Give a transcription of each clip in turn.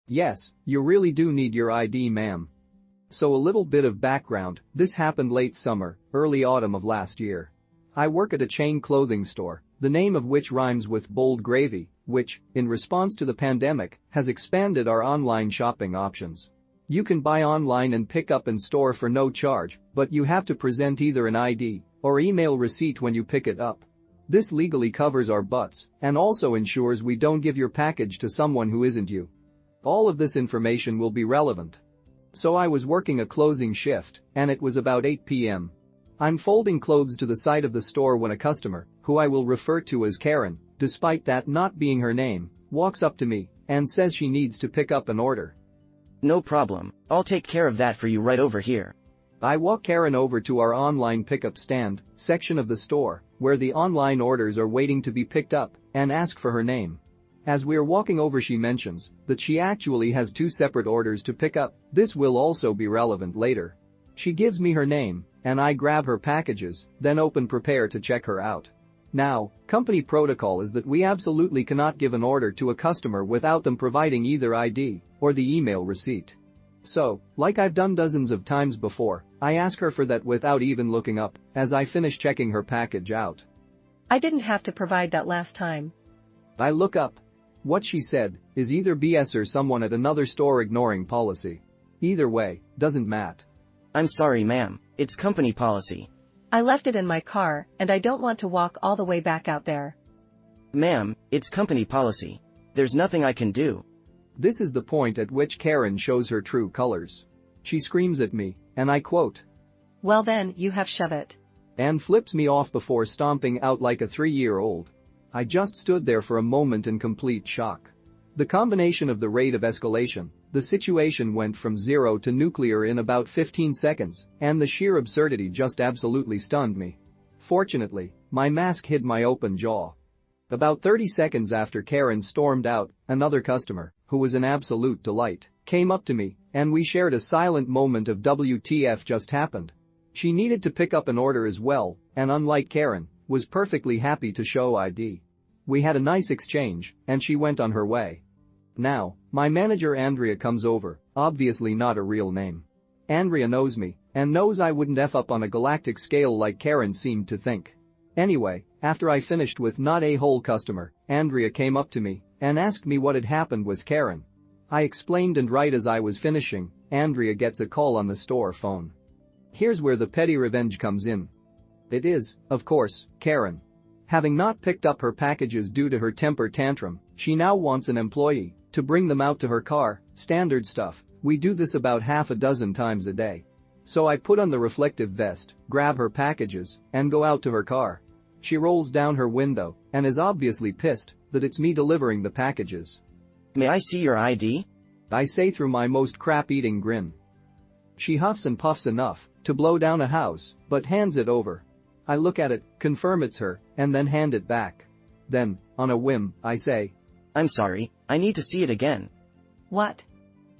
Yes, you really do need your ID, ma'am. So a little bit of background, this happened late summer, early autumn of last year. I work at a chain clothing store, the name of which rhymes with bold gravy, which, in response to the pandemic, has expanded our online shopping options. You can buy online and pick up in store for no charge, but you have to present either an ID or email receipt when you pick it up. This legally covers our butts and also ensures we don't give your package to someone who isn't you. All of this information will be relevant. So I was working a closing shift, and it was about 8 p.m. I'm folding clothes to the side of the store when a customer, who I will refer to as Karen, despite that not being her name, walks up to me and says she needs to pick up an order. No problem, I'll take care of that for you right over here. I walk Karen over to our online pickup stand section of the store, where the online orders are waiting to be picked up, and ask for her name. As we're walking over, she mentions that she actually has 2 separate orders to pick up. This will also be relevant later. She gives me her name, and I grab her packages, then prepare to check her out. Now, company protocol is that we absolutely cannot give an order to a customer without them providing either ID or the email receipt. So, like I've done dozens of times before, I ask her for that without even looking up as I finish checking her package out. I didn't have to provide that last time. I look up. What she said is either BS or someone at another store ignoring policy. Either way, doesn't matter. I'm sorry, ma'am, it's company policy. I left it in my car, and I don't want to walk all the way back out there. Ma'am, it's company policy. There's nothing I can do. This is the point at which Karen shows her true colors. She screams at me, and I quote, "Well then, you have shove it," and flips me off before stomping out like a 3-year-old. I just stood there for a moment in complete shock. The combination of the rate of escalation, the situation went from 0 to nuclear in about 15 seconds, and the sheer absurdity just absolutely stunned me. Fortunately, my mask hid my open jaw. About 30 seconds after Karen stormed out, another customer, who was an absolute delight, came up to me, and we shared a silent moment of WTF just happened. She needed to pick up an order as well, and unlike Karen, was perfectly happy to show ID. We had a nice exchange, and she went on her way. Now, my manager Andrea comes over, obviously not a real name. Andrea knows me, and knows I wouldn't F up on a galactic scale like Karen seemed to think. Anyway, after I finished with not a whole customer, Andrea came up to me and asked me what had happened with Karen. I explained, and right as I was finishing, Andrea gets a call on the store phone. Here's where the petty revenge comes in. It is, of course, Karen. Having not picked up her packages due to her temper tantrum, she now wants an employee to bring them out to her car. Standard stuff, we do this about half a dozen times a day. So I put on the reflective vest, grab her packages, and go out to her car. She rolls down her window and is obviously pissed that it's me delivering the packages. May I see your ID? I say through my most crap-eating grin. She huffs and puffs enough to blow down a house, but hands it over. I look at it, confirm it's her, and then hand it back. Then, on a whim, I say, "I'm sorry, I need to see it again." What?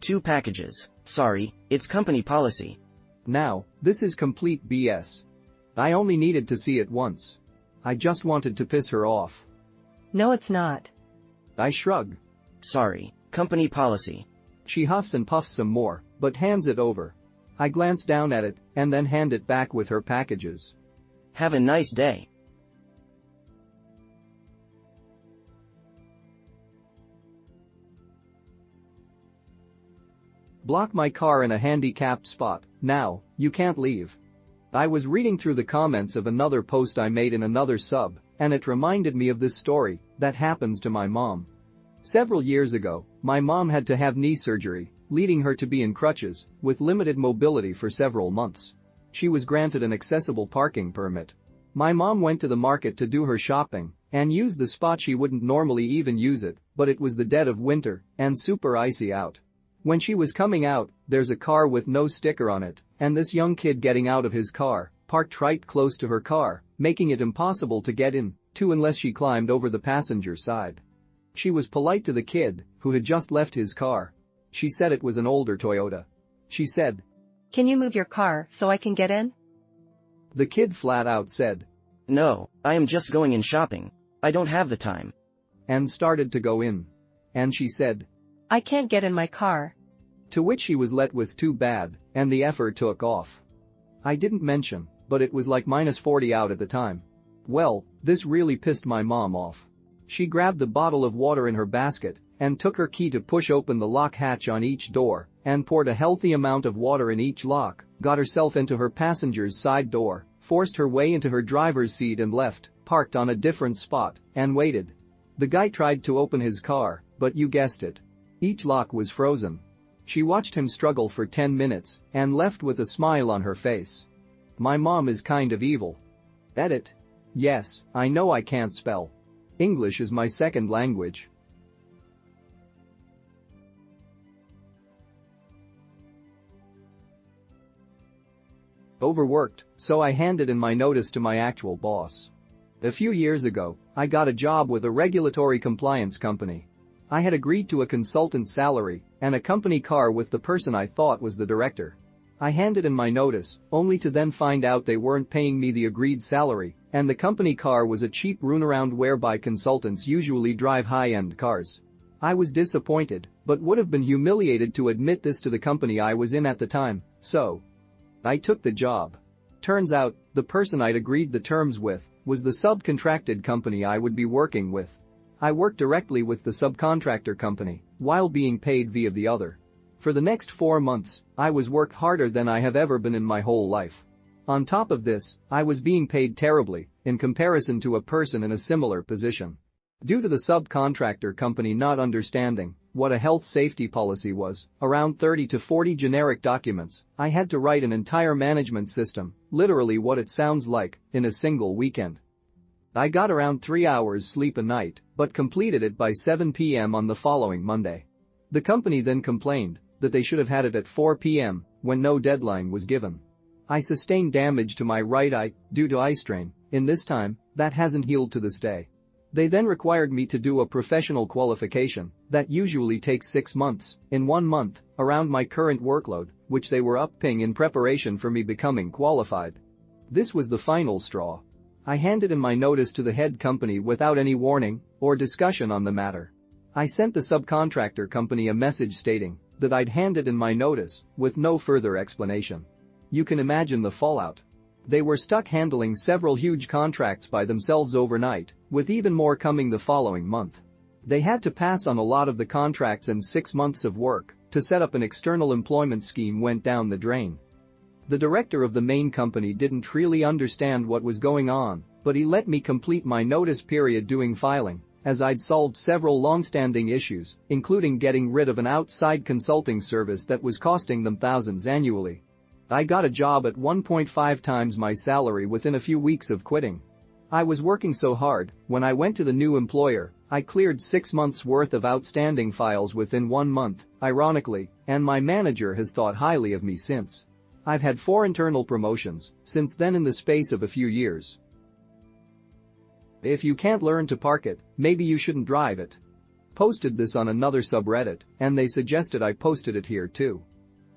2 packages. Sorry, it's company policy. Now, this is complete BS. I only needed to see it once. I just wanted to piss her off. No, it's not. I shrug. Sorry, company policy. She huffs and puffs some more, but hands it over. I glance down at it, and then hand it back with her packages. Have a nice day. Block my car in a handicapped spot. Now, you can't leave. I was reading through the comments of another post I made in another sub, and it reminded me of this story that happens to my mom. Several years ago, my mom had to have knee surgery, leading her to be in crutches, with limited mobility for several months. She was granted an accessible parking permit. My mom went to the market to do her shopping and used the spot she wouldn't normally even use it, but it was the dead of winter and super icy out. When she was coming out, there's a car with no sticker on it, and this young kid getting out of his car, parked right close to her car, making it impossible to get in, too, unless she climbed over the passenger side. She was polite to the kid, who had just left his car. She said it was an older Toyota. She said, "Can you move your car so I can get in?" The kid flat out said, "No, I am just going in shopping. I don't have the time." And started to go in. And she said, I can't get in my car. To which she was let with too bad, and the effort took off. I didn't mention, but it was like -40 out at the time. Well, this really pissed my mom off. She grabbed the bottle of water in her basket and took her key to push open the lock hatch on each door and poured a healthy amount of water in each lock, got herself into her passenger's side door, forced her way into her driver's seat and left, parked on a different spot, and waited. The guy tried to open his car, but you guessed it. Each lock was frozen. She watched him struggle for 10 minutes and left with a smile on her face. My mom is kind of evil. Edit. Yes, I know I can't spell. English is my second language. Overworked, so I handed in my notice to my actual boss. A few years ago, I got a job with a regulatory compliance company. I had agreed to a consultant's salary and a company car with the person I thought was the director. I handed in my notice, only to then find out they weren't paying me the agreed salary, and the company car was a cheap runaround whereby consultants usually drive high-end cars. I was disappointed, but would have been humiliated to admit this to the company I was in at the time, so I took the job. Turns out, the person I'd agreed the terms with was the subcontracted company I would be working with. I worked directly with the subcontractor company while being paid via the other. For the next 4 months, I was worked harder than I have ever been in my whole life. On top of this, I was being paid terribly in comparison to a person in a similar position. Due to the subcontractor company not understanding what a health safety policy was, around 30 to 40 generic documents, I had to write an entire management system, literally what it sounds like, in a single weekend. I got around 3 hours sleep a night, but completed it by 7 p.m. on the following Monday. The company then complained that they should have had it at 4 p.m. when no deadline was given. I sustained damage to my right eye due to eye strain. In this time, that hasn't healed to this day. They then required me to do a professional qualification that usually takes 6 months in 1 month around my current workload, which they were upping in preparation for me becoming qualified. This was the final straw. I handed in my notice to the head company without any warning or discussion on the matter. I sent the subcontractor company a message stating that I'd handed in my notice with no further explanation. You can imagine the fallout. They were stuck handling several huge contracts by themselves overnight, with even more coming the following month. They had to pass on a lot of the contracts, and 6 months of work to set up an external employment scheme went down the drain. The director of the main company didn't really understand what was going on, but he let me complete my notice period doing filing, as I'd solved several long-standing issues, including getting rid of an outside consulting service that was costing them thousands annually. I got a job at 1.5 times my salary within a few weeks of quitting. I was working so hard, when I went to the new employer, I cleared 6 months worth of outstanding files within 1 month, ironically, and my manager has thought highly of me since. I've had 4 internal promotions since then in the space of a few years. If you can't learn to park it, maybe you shouldn't drive it. Posted this on another subreddit, and they suggested I posted it here too.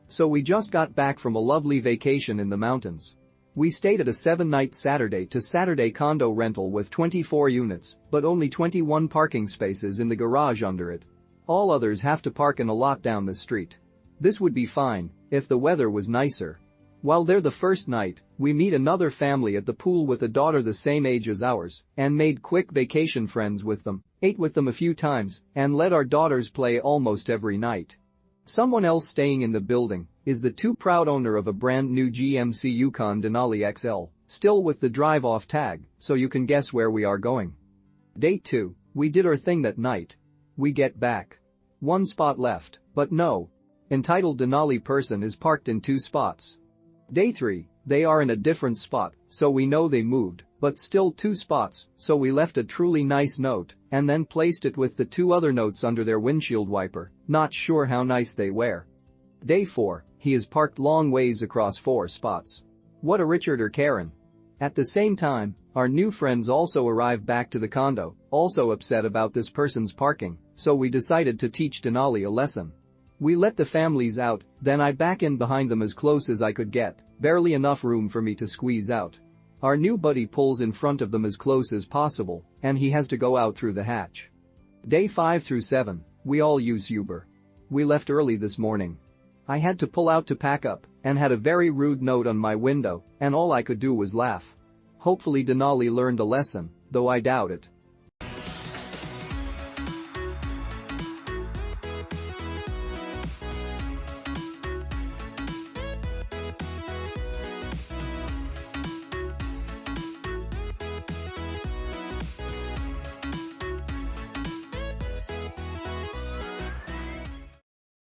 So we just got back from a lovely vacation in the mountains. We stayed at a 7-night Saturday to Saturday condo rental with 24 units, but only 21 parking spaces in the garage under it. All others have to park in a lot down the street. This would be fine if the weather was nicer. While there the first night, we meet another family at the pool with a daughter the same age as ours and made quick vacation friends with them, ate with them a few times, and let our daughters play almost every night. Someone else staying in the building is the too proud owner of a brand new GMC Yukon Denali XL, still with the drive-off tag, so you can guess where we are going. Day 2, we did our thing that night. We get back. 1 spot left, but no. Entitled Denali person is parked in 2 spots. Day 3, they are in a different spot, so we know they moved, but still 2 spots, so we left a truly nice note and then placed it with the 2 other notes under their windshield wiper, not sure how nice they were. Day 4, he is parked long ways across 4 spots. What a Richard or Karen. At the same time, our new friends also arrive back to the condo, also upset about this person's parking, so we decided to teach Denali a lesson. We let the families out, then I back in behind them as close as I could get, barely enough room for me to squeeze out. Our new buddy pulls in front of them as close as possible, and he has to go out through the hatch. Day 5 through 7, we all use Uber. We left early this morning. I had to pull out to pack up and had a very rude note on my window, and all I could do was laugh. Hopefully Denali learned a lesson, though I doubt it.